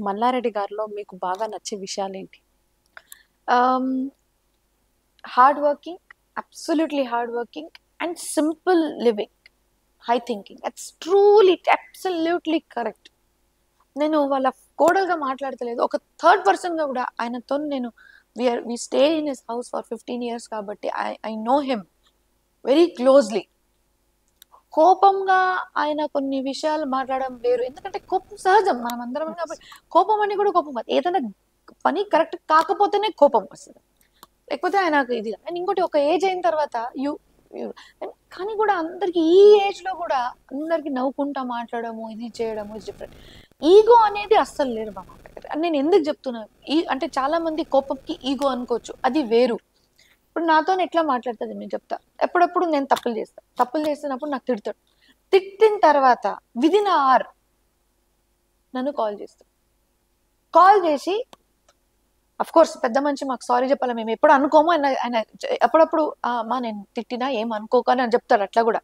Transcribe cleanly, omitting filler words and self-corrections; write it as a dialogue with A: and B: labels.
A: మల్లారెడ్డి గారిలో మీకు బాగా నచ్చే విషయాలేంటి?
B: Hard working, absolutely hard working and simple living, high thinking. That's truly absolutely correct. నేను వాళ్ళ కోడలుగా మాట్లాడతలేదు, ఒక థర్డ్ పర్సన్గా కూడా ఆయనతో నేను we stay in his house for 15 years కాబట్టి I know him very closely. కోపంగా ఆయన కొన్ని విషయాలు మాట్లాడడం వేరు, ఎందుకంటే కోపం సహజం, మనం అందరం కాబట్టి. కోపం అని కూడా కోపం కాదు, ఏదైనా పని కరెక్ట్ కాకపోతేనే కోపం వస్తుంది, లేకపోతే ఆయనకు ఇది. అండ్ ఇంకోటి, ఒక ఏజ్ అయిన తర్వాత కానీ కూడా అందరికి ఈ ఏజ్ లో కూడా అందరికి నవ్వుకుంటా మాట్లాడము, ఇది చేయడము ఇస్ డిఫరెంట్. ఈగో అనేది అస్సలు లేదు మా మాట. నేను ఎందుకు చెప్తున్నాను, అంటే చాలా మంది కోపంకి ఈగో అనుకోవచ్చు, అది వేరు. ఇప్పుడు నాతో ఎట్లా మాట్లాడుతుంది నేను చెప్తా. ఎప్పుడప్పుడు నేను తప్పులు చేస్తున్నప్పుడు నాకు తిడతాడు. తిట్టిన తర్వాత విదిన్ అవర్ నన్ను కాల్ చేస్తాడు. కాల్ చేసి, అఫ్ కోర్స్ పెద్ద మనిషి, మాకు సారీ చెప్పాలి, మేము ఎప్పుడు అనుకోము. ఆయన అప్పుడప్పుడు అమ్మా నేను తిట్టినా ఏం అనుకోకు అని చెప్తాడు, అట్లా కూడా.